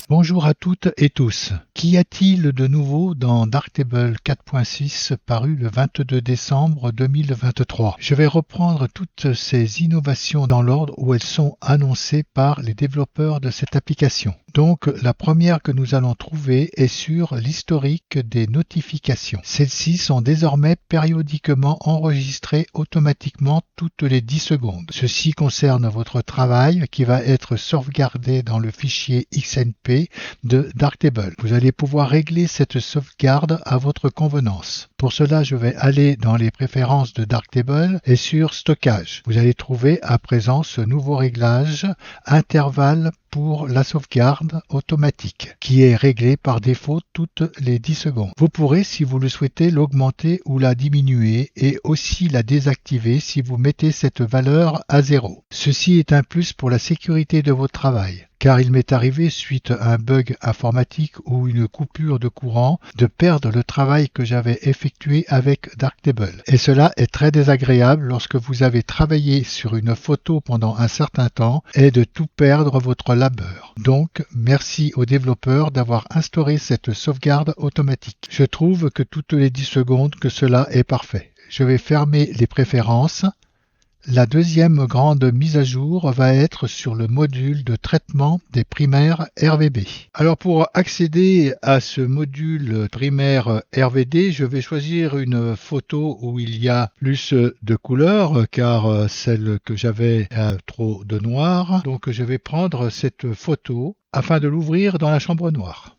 Bonjour à toutes et tous. Qu'y a-t-il de nouveau dans Darktable 4.6 paru le 22 décembre 2023 ? Je vais reprendre toutes ces innovations dans l'ordre où elles sont annoncées par les développeurs de cette application. Donc la première que nous allons trouver est sur l'historique des notifications. Celles-ci sont désormais périodiquement enregistrées automatiquement toutes les 10 secondes. Ceci concerne votre travail qui va être sauvegardé dans le fichier XNP de Darktable. Vous allez pouvoir régler cette sauvegarde à votre convenance. Pour cela, je vais aller dans les préférences de Darktable et sur Stockage. Vous allez trouver à présent ce nouveau réglage intervalle pour la sauvegarde automatique qui est réglée par défaut toutes les 10 secondes. Vous pourrez, si vous le souhaitez, l'augmenter ou la diminuer et aussi la désactiver si vous mettez cette valeur à 0. Ceci est un plus pour la sécurité de votre travail, car il m'est arrivé, suite à un bug informatique ou une coupure de courant, de perdre le travail que j'avais effectué avec Darktable. Et cela est très désagréable lorsque vous avez travaillé sur une photo pendant un certain temps et de tout perdre votre labeur. Donc, merci aux développeurs d'avoir instauré cette sauvegarde automatique. Je trouve que toutes les 10 secondes que cela est parfait. Je vais fermer les préférences. La deuxième grande mise à jour va être sur le module de traitement des primaires RVB. Alors pour accéder à ce module primaire RVD, je vais choisir une photo où il y a plus de couleurs car celle que j'avais a trop de noir. Donc je vais prendre cette photo afin de l'ouvrir dans la chambre noire.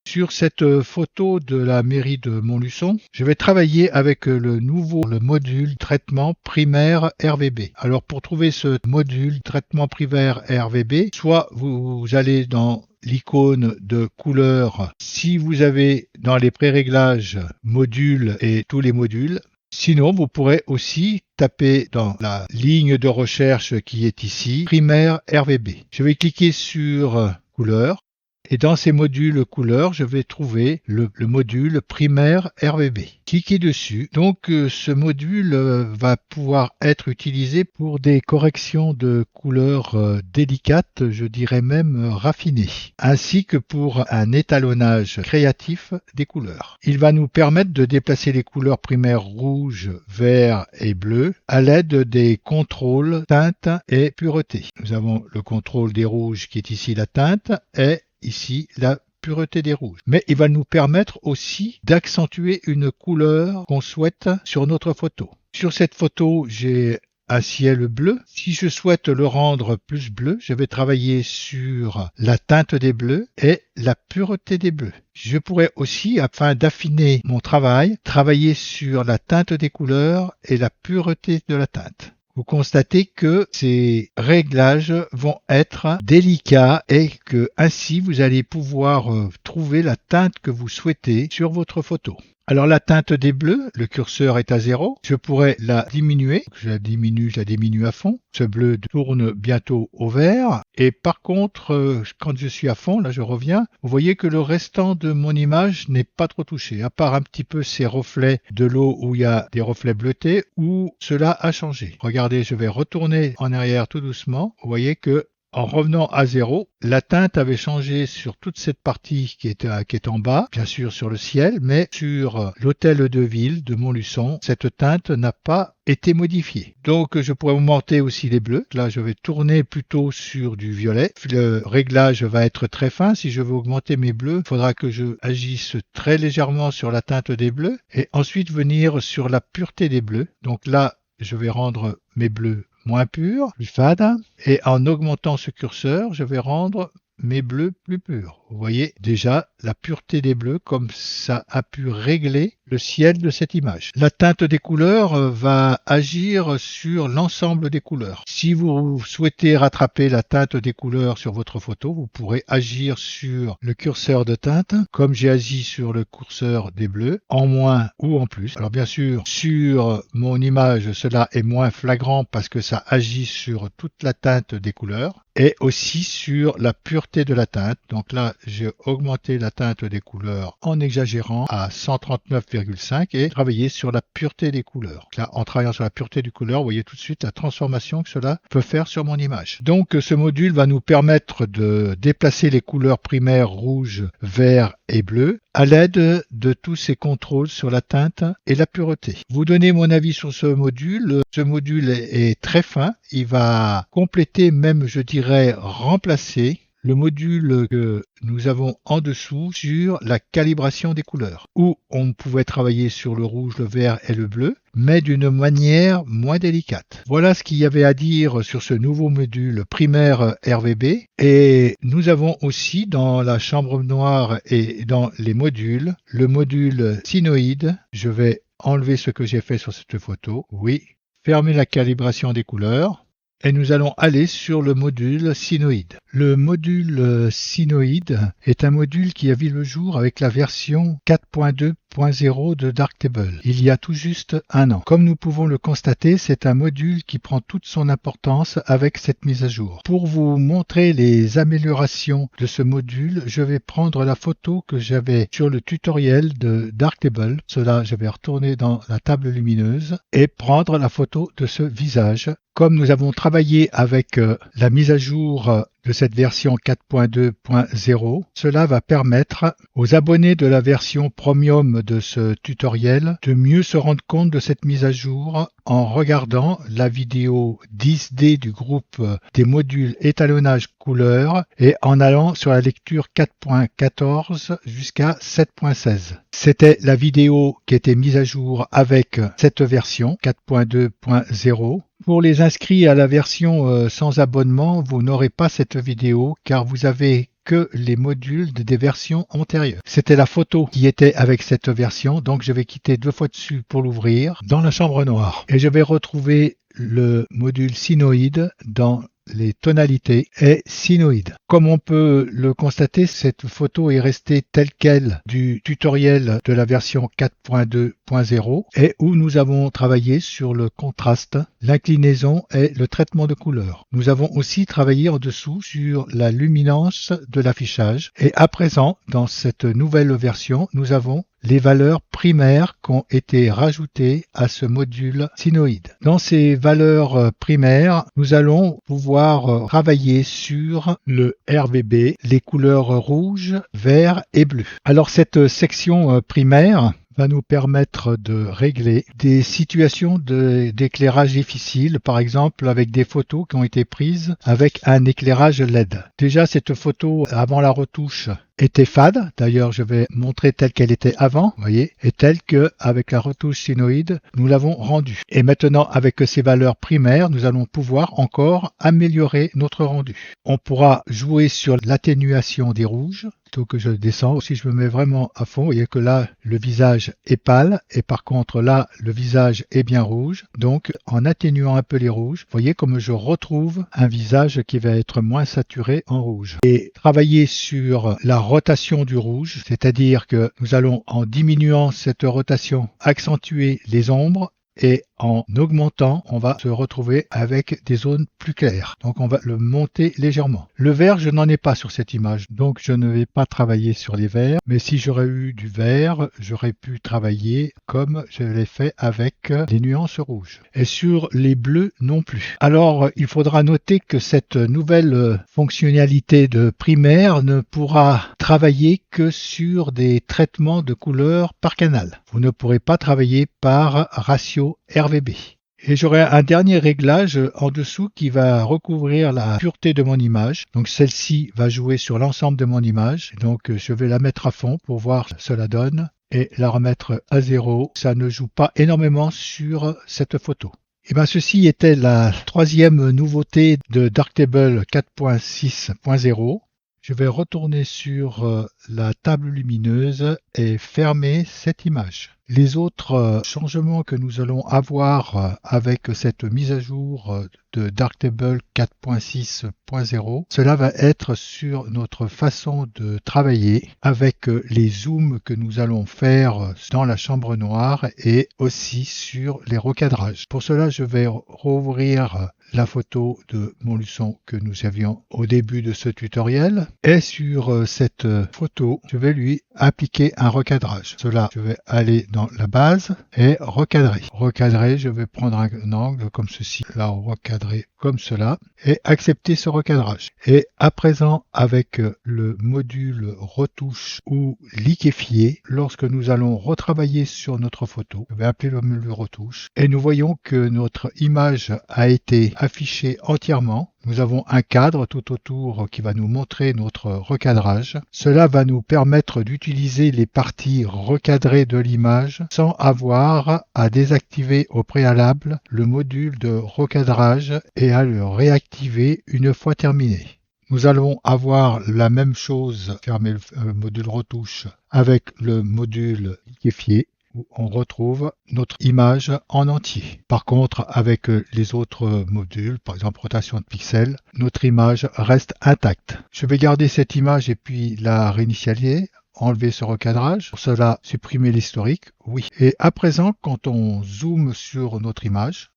Sur cette photo de la mairie de Montluçon, je vais travailler avec le module traitement primaire RVB. Alors pour trouver ce module traitement primaire RVB, soit vous allez dans l'icône de couleur, si vous avez dans les pré-réglages modules et tous les modules. Sinon, vous pourrez aussi taper dans la ligne de recherche qui est ici, primaire RVB. Je vais cliquer sur couleur. Et dans ces modules couleurs, je vais trouver le module primaire RVB. Cliquez dessus. Donc ce module va pouvoir être utilisé pour des corrections de couleurs délicates, je dirais même raffinées, ainsi que pour un étalonnage créatif des couleurs. Il va nous permettre de déplacer les couleurs primaires rouge, vert et bleu à l'aide des contrôles teinte et pureté. Nous avons le contrôle des rouges qui est ici la teinte et ici la pureté des rouges. Mais il va nous permettre aussi d'accentuer une couleur qu'on souhaite sur notre photo. Sur cette photo, j'ai un ciel bleu. Si je souhaite le rendre plus bleu, je vais travailler sur la teinte des bleus et la pureté des bleus. Je pourrais aussi, afin d'affiner mon travail, travailler sur la teinte des couleurs et la pureté de la teinte. Vous constatez que ces réglages vont être délicats et que ainsi vous allez pouvoir trouver la teinte que vous souhaitez sur votre photo. Alors la teinte des bleus, le curseur est à 0. Je pourrais la diminuer. Je la diminue à fond. Ce bleu tourne bientôt au vert. Et par contre, quand je suis à fond, là je reviens, vous voyez que le restant de mon image n'est pas trop touché, à part un petit peu ces reflets de l'eau où il y a des reflets bleutés, où cela a changé. Regardez, je vais retourner en arrière tout doucement. Vous voyez que en revenant à 0, la teinte avait changé sur toute cette partie qui est en bas, bien sûr sur le ciel, mais sur l'hôtel de ville de Montluçon, cette teinte n'a pas été modifiée. Donc je pourrais augmenter aussi les bleus. Là, je vais tourner plutôt sur du violet. Le réglage va être très fin. Si je veux augmenter mes bleus, il faudra que je agisse très légèrement sur la teinte des bleus et ensuite venir sur la pureté des bleus. Donc là, je vais rendre mes bleus moins pur, plus fade, et en augmentant ce curseur, je vais rendre mes bleus plus purs. Vous voyez déjà la pureté des bleus comme ça a pu régler le ciel de cette image. La teinte des couleurs va agir sur l'ensemble des couleurs. Si vous souhaitez rattraper la teinte des couleurs sur votre photo, vous pourrez agir sur le curseur de teinte, comme j'ai agi sur le curseur des bleus, en moins ou en plus. Alors bien sûr, sur mon image, cela est moins flagrant parce que ça agit sur toute la teinte des couleurs et aussi sur la pureté de la teinte. Donc là, j'ai augmenté la teinte des couleurs en exagérant à 139,5 et travaillé sur la pureté des couleurs. Là, en travaillant sur la pureté des couleurs, vous voyez tout de suite la transformation que cela peut faire sur mon image. Donc ce module va nous permettre de déplacer les couleurs primaires rouge, vert et bleu à l'aide de tous ces contrôles sur la teinte et la pureté. Vous donnez mon avis sur ce module. Ce module est très fin. Il va compléter, même je dirais remplacer le module que nous avons en dessous sur la calibration des couleurs, où on pouvait travailler sur le rouge, le vert et le bleu, mais d'une manière moins délicate. Voilà ce qu'il y avait à dire sur ce nouveau module primaire RVB. Et nous avons aussi dans la chambre noire et dans les modules, le module Sinoid. Je vais enlever ce que j'ai fait sur cette photo. Oui, fermer la calibration des couleurs. Et nous allons aller sur le module Sinoid. Le module Sinoid est un module qui a vu le jour avec la version 4.2.0 de Darktable, il y a tout juste un an. Comme nous pouvons le constater, c'est un module qui prend toute son importance avec cette mise à jour. Pour vous montrer les améliorations de ce module, je vais prendre la photo que j'avais sur le tutoriel de Darktable. Cela, je vais retourner dans la table lumineuse et prendre la photo de ce visage. Comme nous avons travaillé avec la mise à jour de cette version 4.2.0, cela va permettre aux abonnés de la version premium de ce tutoriel de mieux se rendre compte de cette mise à jour en regardant la vidéo 10D du groupe des modules étalonnage couleur et en allant sur la lecture 4.14 jusqu'à 7.16. C'était la vidéo qui était mise à jour avec cette version 4.2.0. Pour les inscrits à la version sans abonnement, vous n'aurez pas cette vidéo car vous avez que les modules des versions antérieures. C'était la photo qui était avec cette version, donc je vais quitter 2 fois dessus pour l'ouvrir dans la chambre noire. Et je vais retrouver le module Sinoid dans les tonalités et Sinoid. Comme on peut le constater, cette photo est restée telle quelle du tutoriel de la version 4.2.0 et où nous avons travaillé sur le contraste, l'inclinaison et le traitement de couleurs. Nous avons aussi travaillé en dessous sur la luminance de l'affichage et à présent, dans cette nouvelle version, nous avons les valeurs primaires qui ont été rajoutées à ce module Sinoid. Dans ces valeurs primaires, nous allons pouvoir travailler sur le RVB, les couleurs rouge, vert et bleu. Alors cette section primaire va nous permettre de régler des situations d'éclairage difficiles, par exemple avec des photos qui ont été prises avec un éclairage LED. Déjà cette photo avant la retouche était fade, d'ailleurs je vais montrer telle qu'elle était avant, vous voyez, et telle que avec la retouche Sinoid, nous l'avons rendue. Et maintenant avec ces valeurs primaires, nous allons pouvoir encore améliorer notre rendu. On pourra jouer sur l'atténuation des rouges, plutôt que je descends. Si je me mets vraiment à fond, vous voyez que là le visage est pâle et par contre là le visage est bien rouge. Donc en atténuant un peu les rouges, vous voyez comme je retrouve un visage qui va être moins saturé en rouge. Et travailler sur la rotation du rouge, c'est-à-dire que nous allons en diminuant cette rotation accentuer les ombres et en augmentant, on va se retrouver avec des zones plus claires. Donc on va le monter légèrement. Le vert, je n'en ai pas sur cette image, donc je ne vais pas travailler sur les verts. Mais si j'aurais eu du vert, j'aurais pu travailler comme je l'ai fait avec les nuances rouges. Et sur les bleus non plus. Alors il faudra noter que cette nouvelle fonctionnalité de primaire ne pourra travailler que sur des traitements de couleurs par canal. Vous ne pourrez pas travailler par ratio RVB. Et j'aurai un dernier réglage en dessous qui va recouvrir la pureté de mon image. Donc celle-ci va jouer sur l'ensemble de mon image. Donc je vais la mettre à fond pour voir ce que cela donne et la remettre à 0. Ça ne joue pas énormément sur cette photo. Et bien ceci était la troisième nouveauté de Darktable 4.6.0. Je vais retourner sur la table lumineuse et fermer cette image. Les autres changements que nous allons avoir avec cette mise à jour de Darktable 4.6.0, cela va être sur notre façon de travailler avec les zooms que nous allons faire dans la chambre noire et aussi sur les recadrages. Pour cela, je vais rouvrir la photo de Montluçon que nous avions au début de ce tutoriel. Et sur cette photo, je vais lui appliquer un recadrage. Cela, je vais aller dans la base et recadrer. Recadrer, je vais prendre un angle comme ceci, la recadrer comme cela et accepter ce recadrage. Et à présent, avec le module retouche ou liquéfier, lorsque nous allons retravailler sur notre photo, je vais appeler le module retouche et nous voyons que notre image a été affichée entièrement. Nous avons un cadre tout autour qui va nous montrer notre recadrage. Cela va nous permettre d'utiliser les parties recadrées de l'image sans avoir à désactiver au préalable le module de recadrage et à le réactiver une fois terminé. Nous allons avoir la même chose, fermer le module retouche, avec le module liquéfier, où on retrouve notre image en entier. Par contre, avec les autres modules, par exemple rotation de pixels, notre image reste intacte. Je vais garder cette image et puis la réinitialiser, enlever ce recadrage. Pour cela, supprimer l'historique, oui. Et à présent, quand on zoome sur notre image,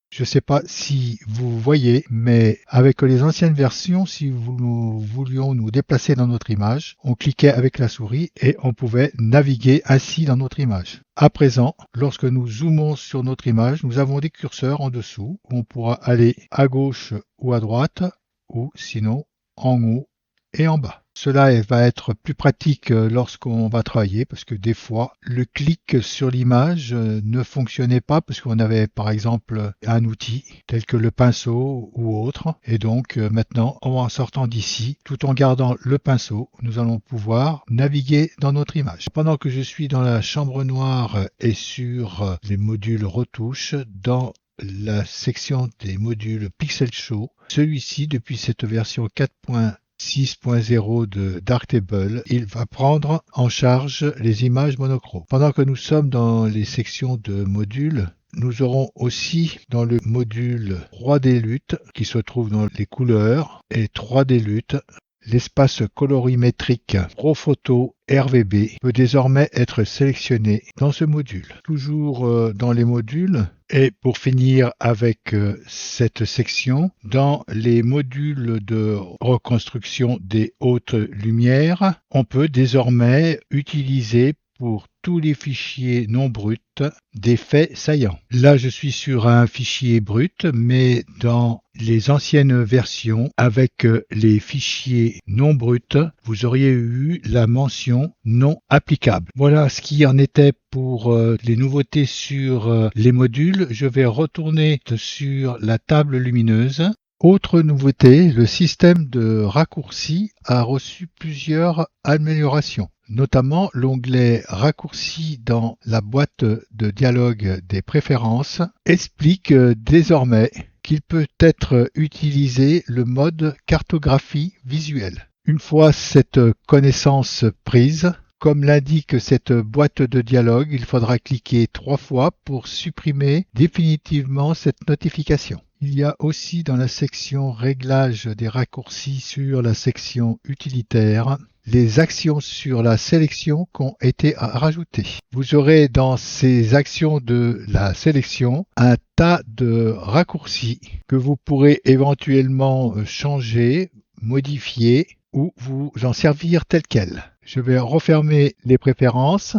je ne sais pas si vous voyez, mais avec les anciennes versions, si nous voulions nous déplacer dans notre image, on cliquait avec la souris et on pouvait naviguer ainsi dans notre image. À présent, lorsque nous zoomons sur notre image, nous avons des curseurs en dessous où on pourra aller à gauche ou à droite, ou sinon en haut et en bas. Cela va être plus pratique lorsqu'on va travailler parce que des fois, le clic sur l'image ne fonctionnait pas parce qu'on avait par exemple un outil tel que le pinceau ou autre. Et donc maintenant, en sortant d'ici, tout en gardant le pinceau, nous allons pouvoir naviguer dans notre image. Pendant que je suis dans la chambre noire et sur les modules retouche, dans la section des modules Pixel Show, celui-ci, depuis cette version 4.6.0 de Darktable, il va prendre en charge les images monochromes. Pendant que nous sommes dans les sections de modules, nous aurons aussi dans le module 3D Lutte qui se trouve dans les couleurs et 3D Lutte. L'espace colorimétrique ProPhoto RVB peut désormais être sélectionné dans ce module. Toujours dans les modules, et pour finir avec cette section, dans les modules de reconstruction des hautes lumières, on peut désormais utiliser pour tous les fichiers non bruts des faits saillants. Là, je suis sur un fichier brut, mais dans les anciennes versions, avec les fichiers non bruts, vous auriez eu la mention non applicable. Voilà ce qui en était pour les nouveautés sur les modules. Je vais retourner sur la table lumineuse. Autre nouveauté, le système de raccourcis a reçu plusieurs améliorations. Notamment l'onglet raccourcis dans la boîte de dialogue des préférences explique désormais qu'il peut être utilisé le mode cartographie visuelle. Une fois cette connaissance prise, comme l'indique cette boîte de dialogue, il faudra cliquer 3 fois pour supprimer définitivement cette notification. Il y a aussi dans la section réglages des raccourcis sur la section utilitaire les actions sur la sélection qui ont été rajoutées. Vous aurez dans ces actions de la sélection un tas de raccourcis que vous pourrez éventuellement changer, modifier ou vous en servir tel quel. Je vais refermer les préférences.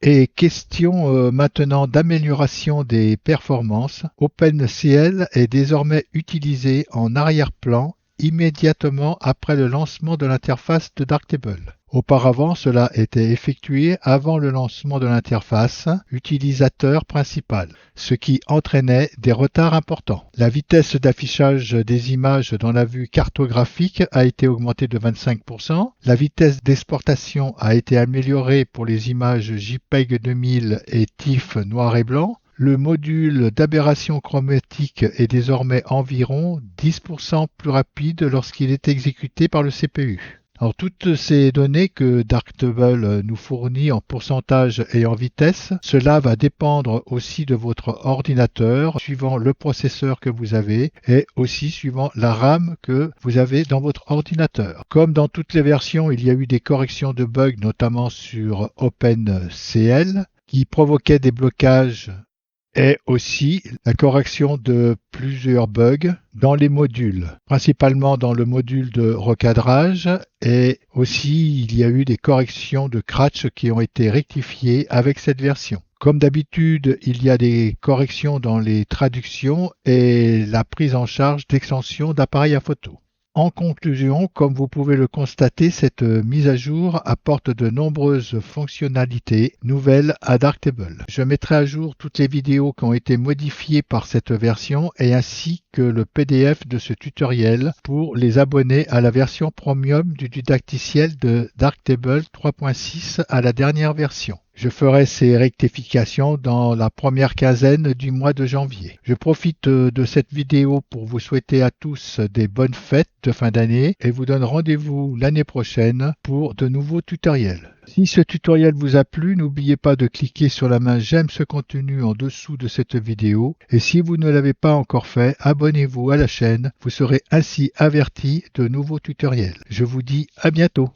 Et question maintenant d'amélioration des performances. OpenCL est désormais utilisé en arrière-plan immédiatement après le lancement de l'interface de Darktable. Auparavant, cela était effectué avant le lancement de l'interface utilisateur principal, ce qui entraînait des retards importants. La vitesse d'affichage des images dans la vue cartographique a été augmentée de 25%. La vitesse d'exportation a été améliorée pour les images JPEG 2000 et TIFF noir et blanc. Le module d'aberration chromatique est désormais environ 10% plus rapide lorsqu'il est exécuté par le CPU. Alors, toutes ces données que Darktable nous fournit en pourcentage et en vitesse, cela va dépendre aussi de votre ordinateur, suivant le processeur que vous avez et aussi suivant la RAM que vous avez dans votre ordinateur. Comme dans toutes les versions, il y a eu des corrections de bugs, notamment sur OpenCL, qui provoquaient des blocages et aussi la correction de plusieurs bugs dans les modules, principalement dans le module de recadrage, et aussi il y a eu des corrections de crash qui ont été rectifiées avec cette version. Comme d'habitude, il y a des corrections dans les traductions et la prise en charge d'extensions d'appareils à photo. En conclusion, comme vous pouvez le constater, cette mise à jour apporte de nombreuses fonctionnalités nouvelles à Darktable. Je mettrai à jour toutes les vidéos qui ont été modifiées par cette version et ainsi que le PDF de ce tutoriel pour les abonnés à la version premium du didacticiel de Darktable 3.6 à la dernière version. Je ferai ces rectifications dans la première quinzaine du mois de janvier. Je profite de cette vidéo pour vous souhaiter à tous des bonnes fêtes de fin d'année et vous donne rendez-vous l'année prochaine pour de nouveaux tutoriels. Si ce tutoriel vous a plu, n'oubliez pas de cliquer sur la main j'aime ce contenu en dessous de cette vidéo et si vous ne l'avez pas encore fait, abonnez-vous à la chaîne, vous serez ainsi averti de nouveaux tutoriels. Je vous dis à bientôt.